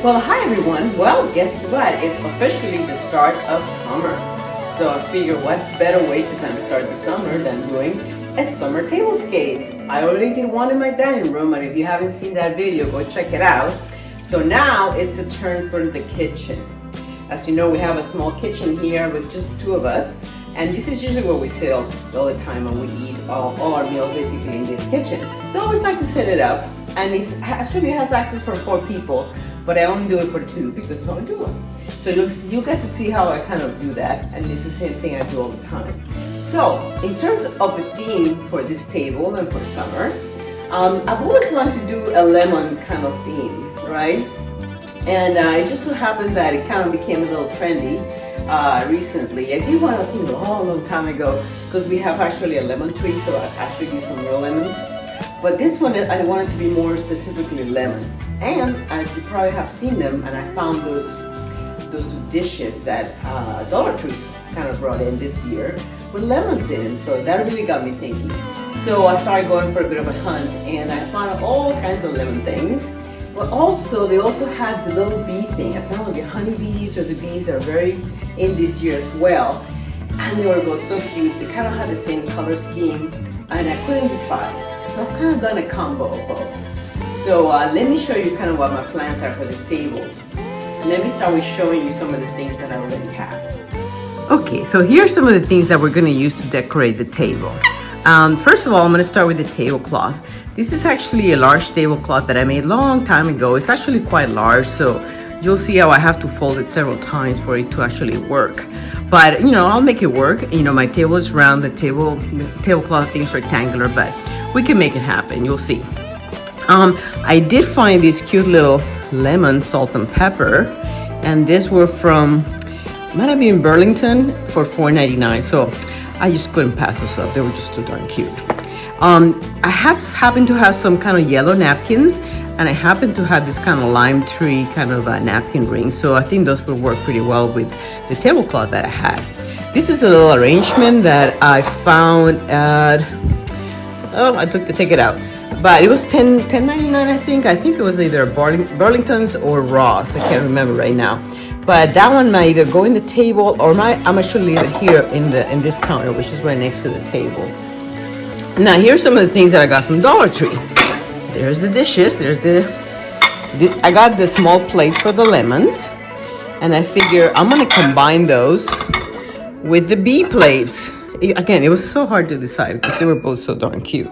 Well, hi everyone. Well, guess what? It's officially the start of summer. So I figure what better way to kind of start the summer than doing a summer tablescape. I already did one in my dining room, and if you haven't seen that video, go check it out. So now it's a turn for the kitchen. As you know, we have a small kitchen here with just the two of us, and this is usually where we sit all the time, and we eat all our meals basically in this kitchen. So I always like to set it up, and it actually has access for 4 people. But I only do it for 2 because it's only 2 of us. So you'll get to see how I kind of do that, and it's the same thing I do all the time. So in terms of a theme for this table and for summer, I've always wanted to do a lemon kind of theme, right? And it just so happened that it kind of became a little trendy recently. I did one I think a long time ago because we have actually a lemon tree, so I actually use some real lemons. But this one, I wanted to be more specifically lemon. And as you probably have seen them, and I found those dishes that Dollar Tree kind of brought in this year with lemons in them. So that really got me thinking. So I started going for a bit of a hunt, and I found all kinds of lemon things. But also, they also had the little bee thing. Apparently the honeybees or the bees are very in this year as well. And they were both so cute. They kind of had the same color scheme, and I couldn't decide. So I've kind of done a combo of both. So let me show you kind of what my plans are for this table. And let me start with showing you some of the things that I already have. Okay, so here's some of the things that we're going to use to decorate the table. First of all, I'm going to start with the tablecloth. This is actually a large tablecloth that I made a long time ago. It's actually quite large, so you'll see how I have to fold it several times for it to actually work. But, you know, I'll make it work. You know, my table is round, the tablecloth thing is rectangular, but we can make it happen. You'll see. I did find these cute little lemon salt and pepper, and these were from, might have been Burlington for $4.99. So I just couldn't pass this up. They were just too darn cute. I happen to have some kind of yellow napkins, and I happen to have this kind of lime tree kind of napkin ring. So I think those will work pretty well with the tablecloth that I had. This is a little arrangement that I found at, I took to take it out. But it was $10.99, I think. I think it was either Burlington's or Ross. I can't remember right now. But that one might either go in the table, or I'm actually leave it here in this counter, which is right next to the table. Now here's some of the things that I got from Dollar Tree. There's the dishes. I got the small plates for the lemons, and I figure I'm gonna combine those with the bee plates. Again, it was so hard to decide because they were both so darn cute.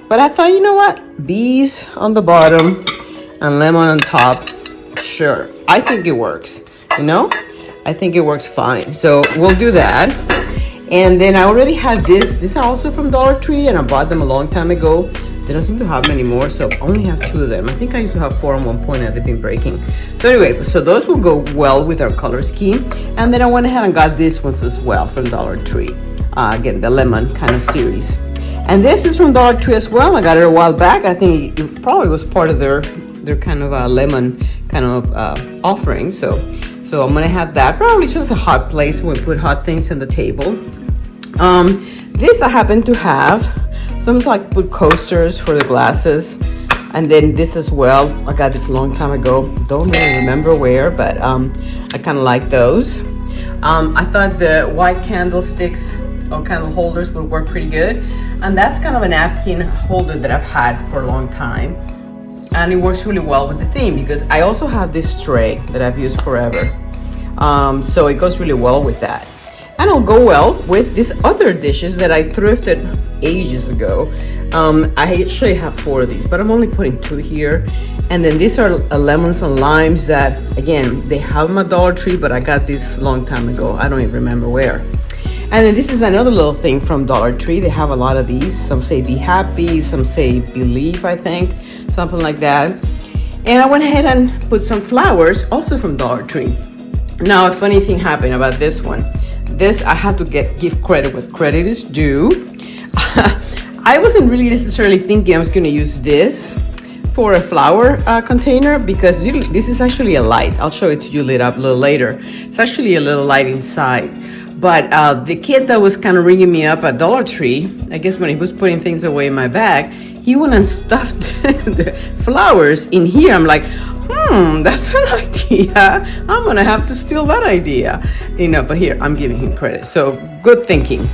But I thought, you know what? Bees on the bottom and lemon on top. Sure. I think it works. You know? I think it works fine. So we'll do that. And then I already had this. These are also from Dollar Tree, and I bought them a long time ago. They don't seem to have many more, so I only have 2 of them. I think I used to have 4 at one point, and they've been breaking. So anyway, so those will go well with our color scheme. And then I went ahead and got these ones as well from Dollar Tree. Again, the lemon kind of series. And this is from Dollar Tree as well. I got it a while back. I think it probably was part of their kind of lemon kind of offering. So I'm gonna have that. Probably just a hot place when we put hot things on the table. This I happen to have. Sometimes I put coasters for the glasses. And then this as well. I got this a long time ago. Don't really remember where, but I kind of like those. I thought the white candlesticks or candle holders would work pretty good, and that's kind of a napkin holder that I've had for a long time, and it works really well with the theme because I also have this tray that I've used forever, so it goes really well with that, and it'll go well with these other dishes that I thrifted ages ago. I actually have 4 of these, but I'm only putting 2 here. And then these are lemons and limes that, again, they have them at Dollar Tree, but I got these a long time ago. I don't even remember where. And then this is another little thing from Dollar Tree. They have a lot of these. Some say be happy, some say believe, I think, something like that. And I went ahead and put some flowers, also from Dollar Tree. Now, a funny thing happened about this one. This, I have to give credit where credit is due. I wasn't really necessarily thinking I was going to use this for a flower container, because this is actually a light. I'll show it to you lit up a little later. It's actually a little light inside. But the kid that was kind of ringing me up at Dollar Tree, I guess when he was putting things away in my bag, he went and stuffed the flowers in here. I'm like, that's an idea. I'm gonna have to steal that idea. But here, I'm giving him credit. So good thinking.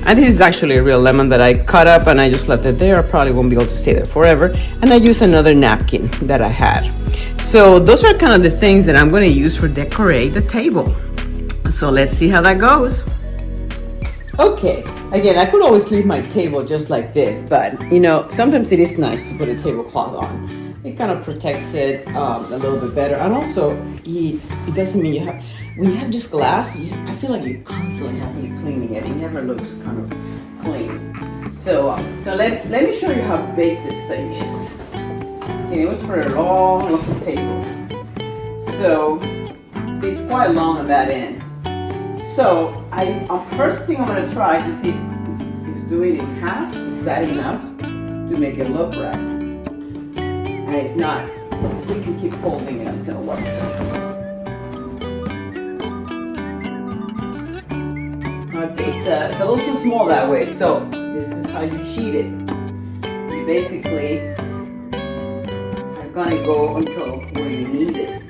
And this is actually a real lemon that I cut up and I just left it there. I probably won't be able to stay there forever. And I used another napkin that I had. So those are kind of the things that I'm gonna use for decorate the table. So let's see how that goes. Okay, again, I could always leave my table just like this, but sometimes it is nice to put a tablecloth on. It kind of protects it a little bit better. And also, it doesn't mean when you have just glass, I feel like you constantly have to be cleaning it. It never looks kind of clean. So let me show you how big this thing is. Okay, it was for a long, long table. So, see, it's quite long on that end. So, first thing I'm going to try to see if it's doing it in half. Is that enough to make it look right? And if not, we can keep folding it until it works. Okay, it's a little too small that way, so this is how you cheat it. You basically are going to go until where you need it.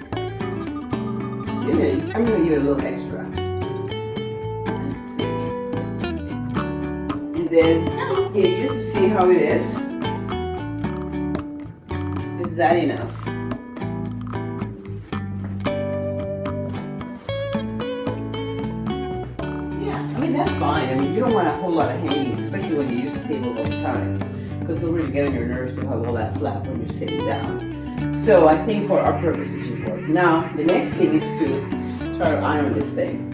I'm going to give it a little extra. Then gauge it to see how it is. Is that enough? Yeah, I mean that's fine. I mean you don't want a whole lot of hanging, especially when you use the table all the time, because it'll really get on your nerves to have all that flap when you're sitting down. So I think for our purposes it works. Now the next thing is to try to iron this thing.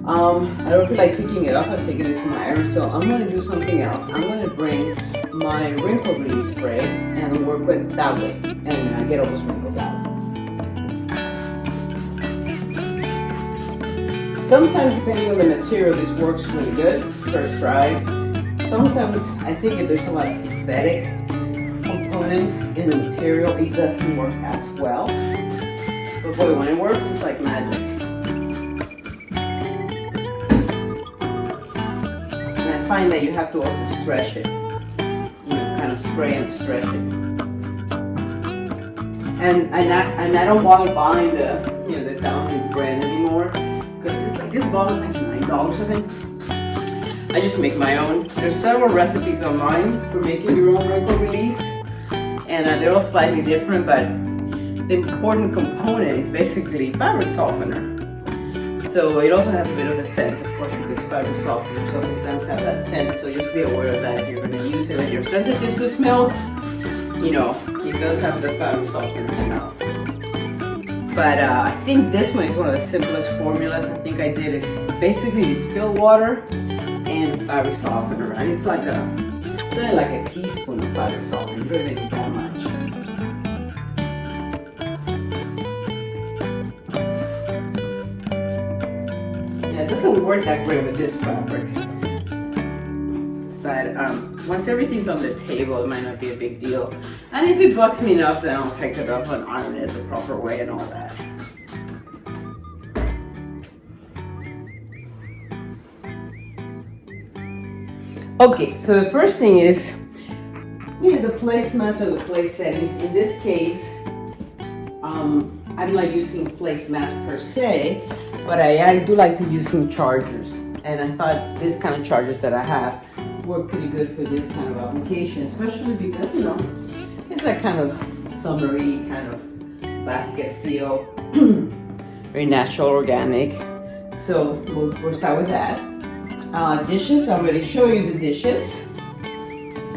I don't feel like taking it off. I'm taking it to my iron, so I'm going to do something else. I'm going to bring my wrinkle release spray and work with it that way, and get all those wrinkles out. Sometimes, depending on the material, this works really good first try. Sometimes I think if there's a lot of synthetic components in the material, it doesn't work as well. But boy, when it works, it's like magic. I find that you have to also stretch it, kind of spray and stretch it. And I don't bother buying the Downhill brand anymore, because this bottle is like $9, I think. I just make my own. There's several recipes online for making your own wrinkle release, and they're all slightly different, but the important component is basically fabric softener. So it also has a bit of a scent, of course, because fabric softeners sometimes have that scent. So just be aware of that if you're going to use it. If you're sensitive to smells, it does have the fabric softener smell. But I think this one is one of the simplest formulas. I think I did is basically distilled water and fabric softener, and it's like a teaspoon of fabric softener. You don't need that much. It doesn't work that great with this fabric, but once everything's on the table, it might not be a big deal. And if it bugs me enough, then I'll pick it up and iron it the proper way and all that. Okay, so the first thing is the placemats or the place settings. In this case, I'm not using placemats per se, but I do like to use some chargers. And I thought this kind of chargers that I have work pretty good for this kind of application, especially because, it's that kind of summery kind of basket feel, very natural, organic. So we'll start with that. Dishes, I'm going to show you the dishes.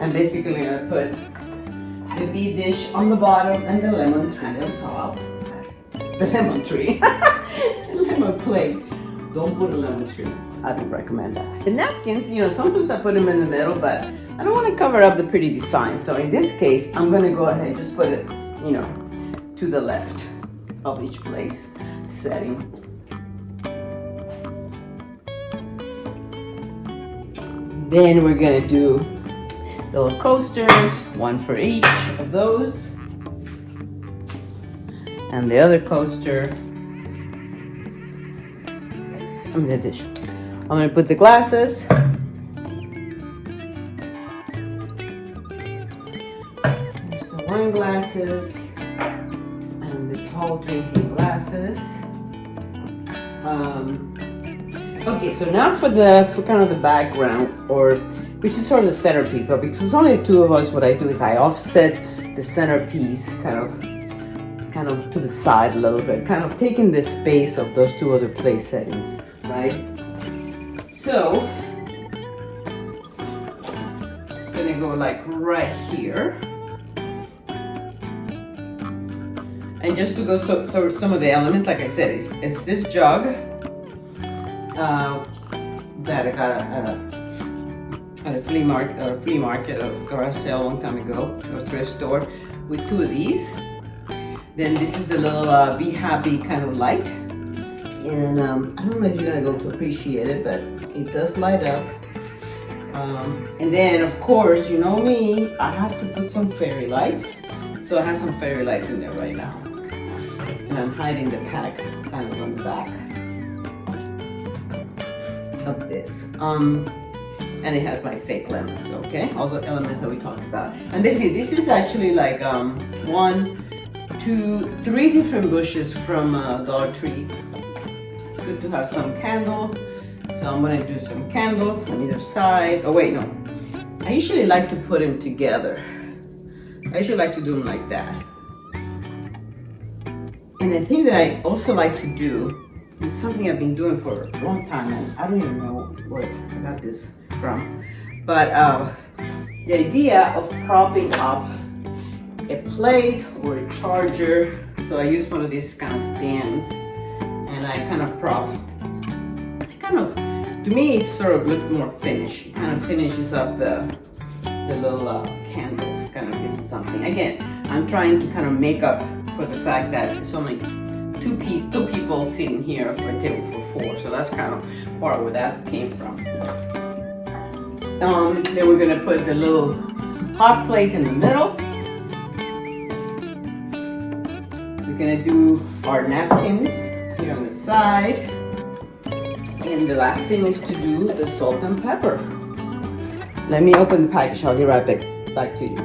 I'm basically going to put the bee dish on the bottom and the lemon tree on top. The lemon tree. The lemon plate. Don't put a lemon tree. I don't recommend that. The napkins, you know, sometimes I put them in the middle, but I don't want to cover up the pretty design. So in this case, I'm going to go ahead and just put it, you know, to the left of each place setting. Then we're going to do little coasters, one for each of those. And the other coaster, I'm gonna put the glasses. There's the wine glasses and the tall drinking glasses. Okay, so now for kind of the background, or which is sort of the centerpiece, but because there's only two of us, what I do is I offset the centerpiece kind of to the side a little bit, kind of taking the space of those two other place settings, right? So it's gonna go like right here. And just to go, so some of the elements, like I said, it's this jug that I got at a flea market, or garage sale a long time ago, or thrift store, with two of these. Then this is the little Be Happy kind of light. And I don't know if you're gonna go to appreciate it, but it does light up. And then of course, you know me, I have to put some fairy lights. So I have some fairy lights in there right now. And I'm hiding the pack kind of on the back of this. And it has my fake lemons, okay? All the elements that we talked about. And this is actually like 1, 2, 3 different bushes from Dollar Tree. It's good to have some candles. So I'm gonna do some candles on either side. Oh wait, no. I usually like to put them together. I usually like to do them like that. And the thing that I also like to do is something I've been doing for a long time, and I don't even know where I got this from. But the idea of propping up a plate or a charger. So I use one of these kind of stands, and I kind of prop. To me, it sort of looks more finished. It kind of finishes up the little candles, kind of gives something. Again, I'm trying to kind of make up for the fact that it's only two people sitting here for a table for 4. So that's kind of part where that came from. Then we're gonna put the little hot plate in the middle. We're gonna do our napkins here on the side. And the last thing is to do the salt and pepper. Let me open the package. I'll get right back to you.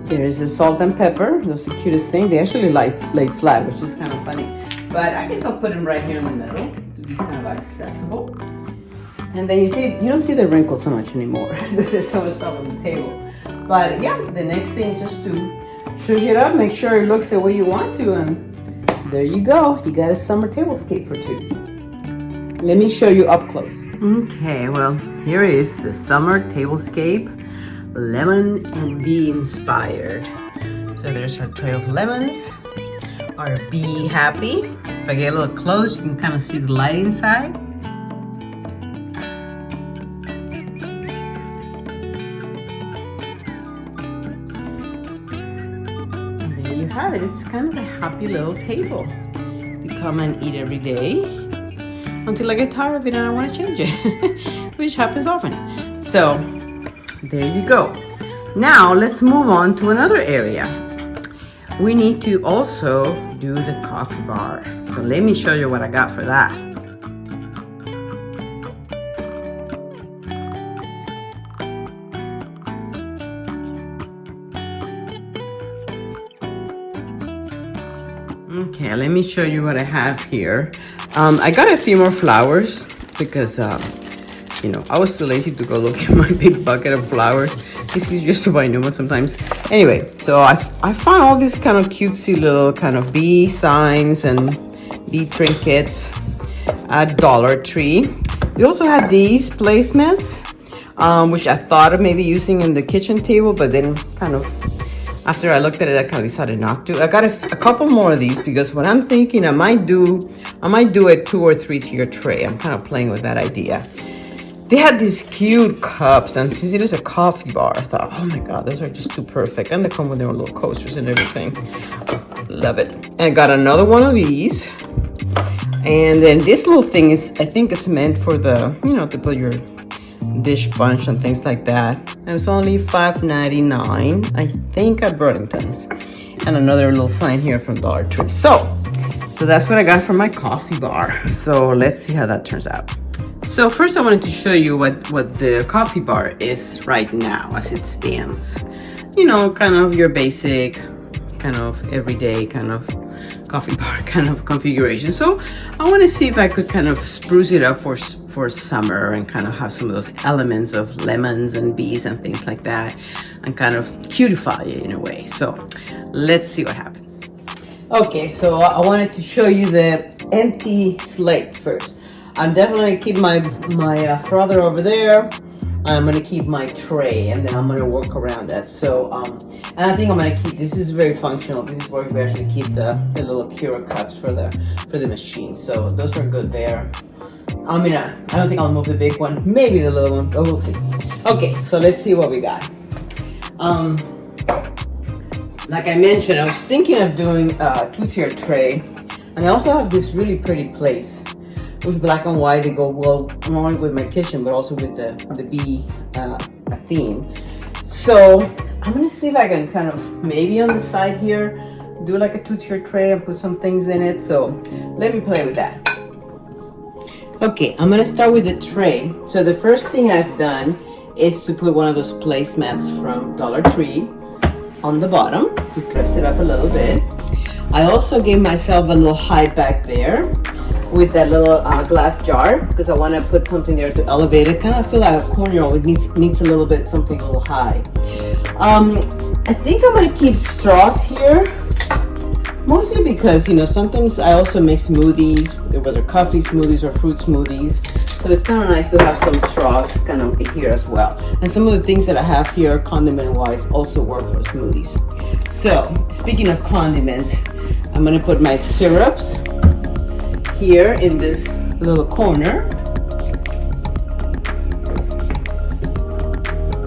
There's the salt and pepper. That's the cutest thing. They actually lay flat, which is kind of funny. But I guess I'll put them right here in the middle to be kind of accessible. And then you don't see the wrinkles so much anymore because there's so much stuff on the table. But yeah, the next thing is just to shush it up, make sure it looks the way you want to, and there you go. You got a summer tablescape for 2. Let me show you up close. Okay, well, here is the summer tablescape, lemon and bee inspired. So there's our tray of lemons, our Be Happy. If I get a little close, you can kind of see the light inside. And there you have it. It's kind of a happy little table to come and eat every day, until I get tired of it and I want to change it, which happens often. So there you go. Now let's move on to another area. We need to also do the coffee bar. So let me show you what I got for that. Okay, let me show you what I have here. I got a few more flowers because, you know, I was too lazy to go look at my big bucket of flowers. It's easier just to buy new ones sometimes. Anyway, so I found all these kind of cutesy little kind of bee signs and bee trinkets at Dollar Tree. We also had these placemats, which I thought of maybe using in the kitchen table, but then kind of after I looked at it, I kind of decided not to. I got a couple more of these because what I'm thinking I might do a 2 or 3 tier tray. I'm kind of playing with that idea. They had these cute cups, and since it is a coffee bar, I thought, oh my God, those are just too perfect. And they come with their own little coasters and everything. Love it. And I got another one of these. And then this little thing is, I think it's meant for the, you know, to put your dish bunch and things like that. And it's only $5.99, I think, at Burlington's. And another little sign here from Dollar Tree. So that's what I got for my coffee bar. So let's see how that turns out. So first I wanted to show you what the coffee bar is right now as it stands. You know, kind of your basic, kind of everyday kind of coffee bar kind of configuration. So I want to see if I could kind of spruce it up for summer and kind of have some of those elements of lemons and bees and things like that and kind of cutify it in a way. So let's see what happens. Okay, so I wanted to show you the empty slate first. I'm definitely gonna keep my frother over there. I'm gonna keep my tray, and then I'm gonna work around that. So, and I think I'm gonna keep, this is very functional. This is where we actually keep the little Keurig cups for the machine. So those are good there. I don't think I'll move the big one, maybe the little one, but we'll see. Okay, so let's see what we got. Like I mentioned, I was thinking of doing a 2-tier tray, and I also have this really pretty plates with black and white. They go well not only with my kitchen, but also with the bee theme. So I'm gonna see if I can kind of maybe on the side here do like a 2-tier tray and put some things in it. So let me play with that. Okay, I'm gonna start with the tray. So the first thing I've done is to put one of those placemats from Dollar Tree on the bottom to dress it up a little bit. I also gave myself a little height back there with that little glass jar because I want to put something there to elevate it. Kind of feel like a corner, it needs a little bit, something a little high. I think I'm going to keep straws here, mostly because, you know, sometimes I also make smoothies, whether coffee smoothies or fruit smoothies. So it's kind of nice to have some straws kind of here as well. And some of the things that I have here, condiment-wise, also work for smoothies. So speaking of condiments, I'm going to put my syrups here in this little corner.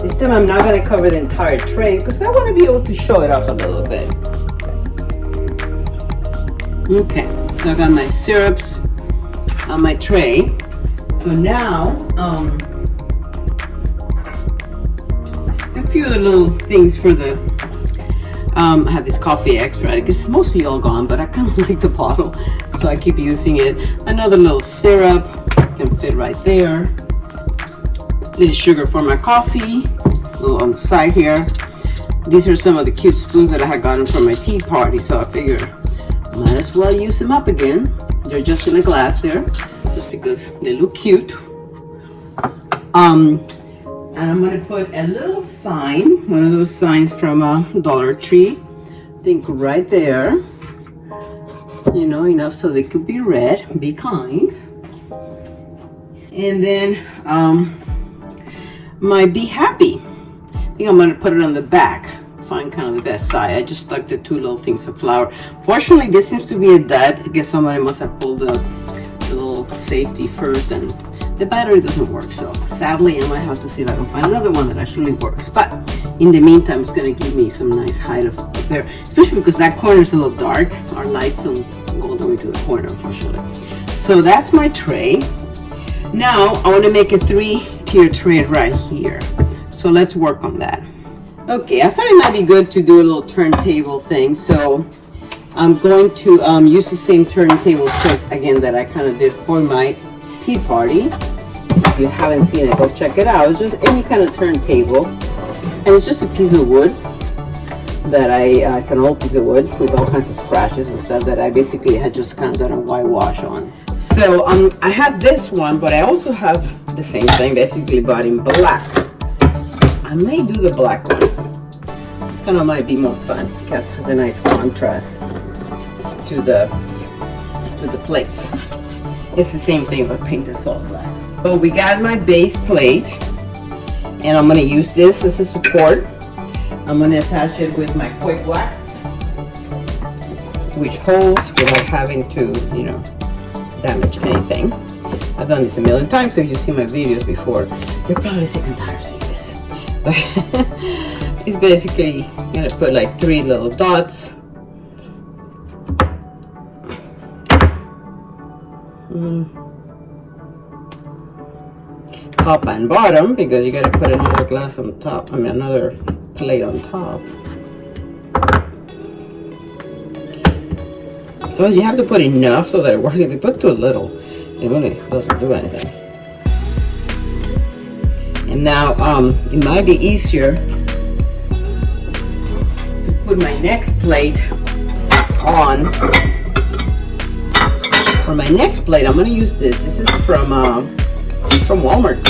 This time I'm not going to cover the entire tray because I want to be able to show it off a little bit. Okay, so I got my syrups on my tray. So now, a few other little things for the, I have this coffee extract. It's mostly all gone, but I kind of like the bottle, so I keep using it. Another little syrup can fit right there. Little sugar for my coffee, a little on the side here. These are some of the cute spoons that I had gotten from my tea party, so I figured might as well use them up again. They're just in a glass there, just because they look cute. And I'm gonna put a little sign, one of those signs from Dollar Tree. I think right there. You know, enough so they could be read. Be kind. And then my Be Happy. I think I'm gonna put it on the back. Find kind of the best side. I just stuck the 2 little things of flour. Fortunately, this seems to be a dud. I guess somebody must have pulled the little safety first, and the battery doesn't work. So sadly, I might have to see if I can find another one that actually works. But in the meantime, it's gonna give me some nice height up there, especially because that corner is a little dark. Our lights don't go all the way to the corner, unfortunately. So that's my tray. Now I want to make a 3-tier tray right here. So let's work on that. Okay, I thought it might be good to do a little turntable thing, so I'm going to use the same turntable trick again that I kind of did for my tea party. If you haven't seen it, go check it out. It's just any kind of turntable, and it's just a piece of wood that it's an old piece of wood with all kinds of scratches and stuff that I basically had just kind of done a whitewash on. So I have this one, but I also have the same thing, basically, but in black. I may do the black one. This kind of might be more fun because it has a nice contrast to the plates. It's the same thing, but paint is all black. So we got my base plate, and I'm gonna use this as a support. I'm going to attach it with my quick wax, which holds without having to, you know, damage anything. I've done this a million times, so if you see my videos before, you're probably sick and tired of seeing this. But it's basically going to put like 3 little dots. Top and bottom, because you got to put another glass on top, another plate on top. So you have to put enough so that it works. If you put too little, it really doesn't do anything. And now it might be easier to put my next plate on. For my next plate, I'm going to use this. This is from Walmart.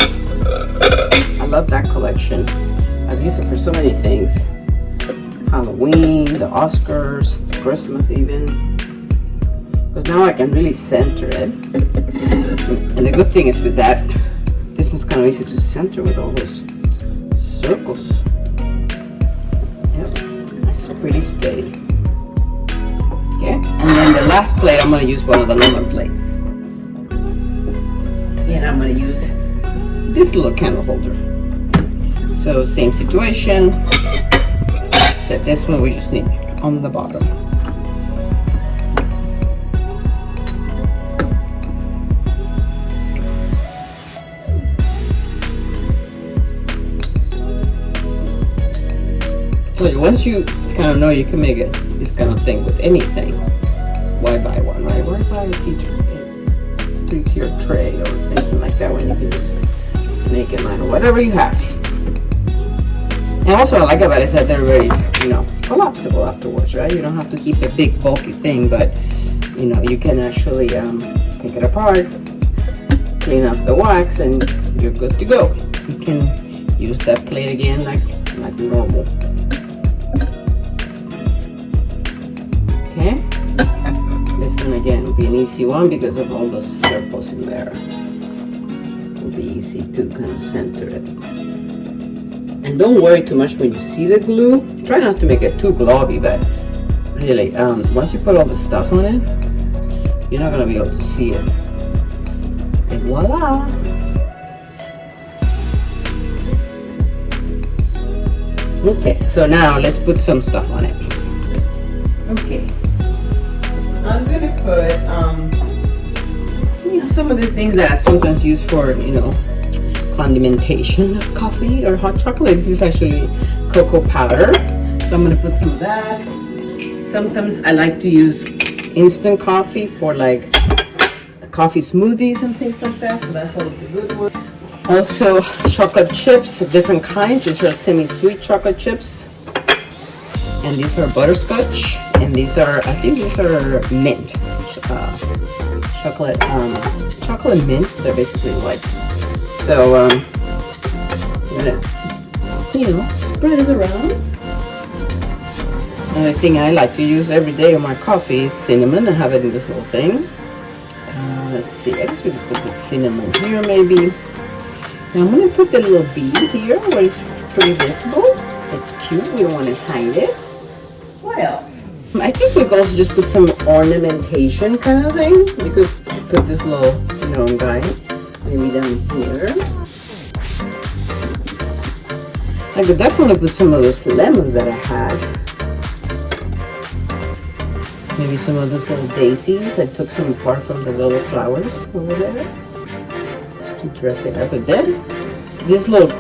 I love that collection. I've used it for so many things. Halloween, the Oscars, Christmas even. Because now I can really center it. And the good thing is with that, this one's kind of easy to center with all those circles. Yep, that's pretty steady. Okay, and then the last plate, I'm going to use one of the lemon plates. And I'm going to use this little candle holder. So same situation, except this one we just need on the bottom. So once you kind of know you can make it this kind of thing with anything, why buy one, right? Why buy a three-tier tray or anything like that when you can just make it mine or whatever you have. And also I like about it is that they're very, you know, collapsible afterwards, right? You don't have to keep a big bulky thing, but you know, you can actually take it apart, clean up the wax, and you're good to go. You can use that plate again like normal. Okay, this one again will be an easy one because of all those circles in there. It'll be easy to kind of center it. And don't worry too much when you see the glue. Try not to make it too globby, but really, once you put all the stuff on it, you're not going to be able to see it. And voila! Okay, so now let's put some stuff on it. Okay, I'm gonna put you know, some of the things that I sometimes use for, you know, condimentation of coffee or hot chocolate. This is actually cocoa powder, so I'm gonna put some of that. Sometimes I like to use instant coffee for like coffee smoothies and things like that, so that's always a good one. Also, chocolate chips of different kinds. These are semi-sweet chocolate chips. And these are butterscotch. And these are, I think these are mint. Chocolate mint. They're basically white. So, I'm gonna, you know, spread it around. Another thing I like to use every day on my coffee is cinnamon. I have it in this little thing. Let's see, I guess we could put the cinnamon here maybe. Now I'm going to put the little bead here where it's pretty visible. It's cute. We don't want to hide it. What else? I think we could also just put some ornamentation kind of thing. We could put this little gnome guy maybe down here. I could definitely put some of those lemons that I had. Maybe some of those little daisies. I took some apart from the little flowers over there. To dress it up a bit. These little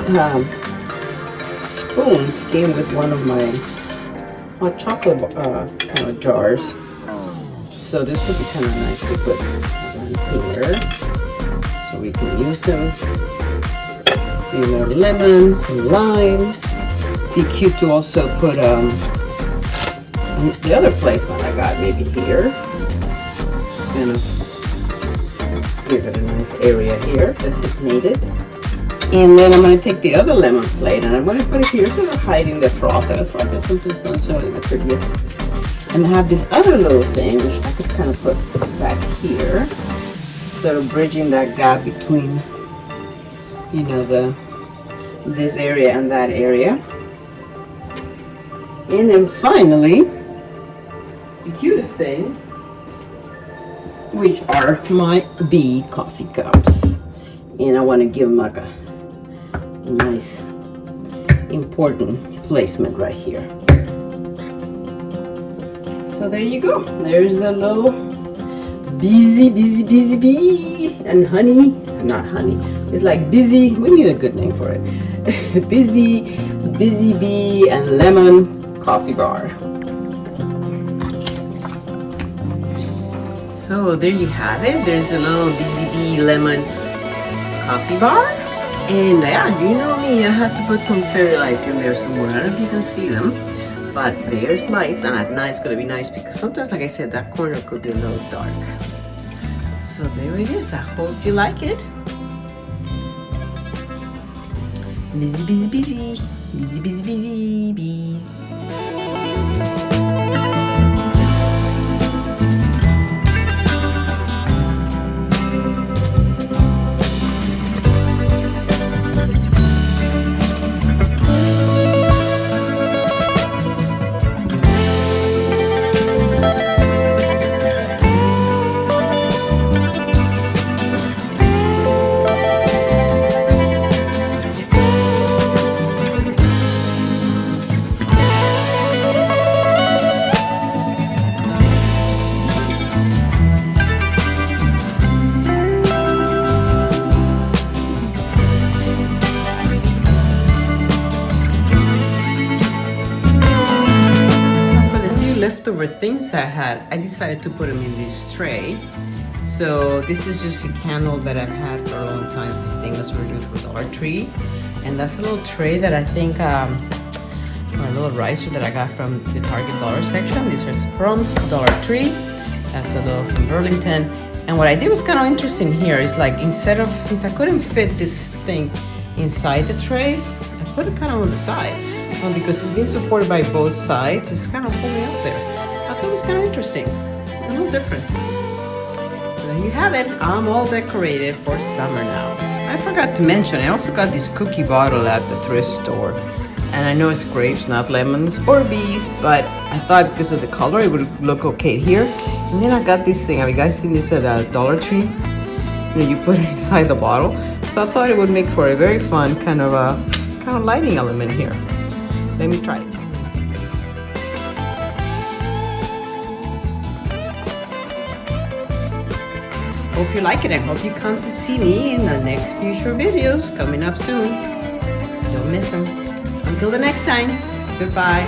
spoons came with one of my hot chocolate kind of jars, so this would be kind of nice to put here, so we can use them. A few more lemons and limes. Be cute to also put the other placement I got maybe here. Kind of give it a nice area here, designated. And then I'm going to take the other lemon plate and I'm going to put it here, sort of hiding the froth. The froth is sometimes not necessarily the prettiest. And I have this other little thing, which I could kind of put back here, sort of bridging that gap between, you know, this area and that area. And then finally, the cutest thing, which are my bee coffee cups. And I want to give them like a nice, important placement right here. So there you go. There's a little busy bee and honey. Not honey. It's like busy. We need a good name for it. busy bee and lemon coffee bar. So there you have it. There's a little Busy Bee lemon coffee bar. And yeah, you know me, I had to put some fairy lights in there somewhere. I don't know if you can see them, but there's lights, and at night it's gonna be nice because sometimes, like I said, that corner could be a little dark. So there it is. I hope you like it. Busy bees. Leftover things I had, I decided to put them in this tray. So this is just a candle that I've had for a long time. I think it's originally from Dollar Tree, and that's a little tray that I think, or a little riser that I got from the Target dollar section. This is from Dollar Tree. That's a little from Burlington. And what I did was kind of interesting here. Is like, instead of, since I couldn't fit this thing inside the tray, I put it kind of on the side. Because it's being supported by both sides, it's kind of holding up there. I thought it was kind of interesting, a little different. So there you have it. I'm all decorated for summer now. I forgot to mention, I also got this cookie bottle at the thrift store. And I know it's grapes, not lemons or bees, but I thought because of the color, it would look okay here. And then I got this thing. Have you guys seen this at Dollar Tree? You know, you put it inside the bottle. So I thought it would make for a very fun kind of lighting element here. Let me try it. Hope you like it, and hope you come to see me in the next future videos coming up soon. Don't miss them. Until the next time, goodbye.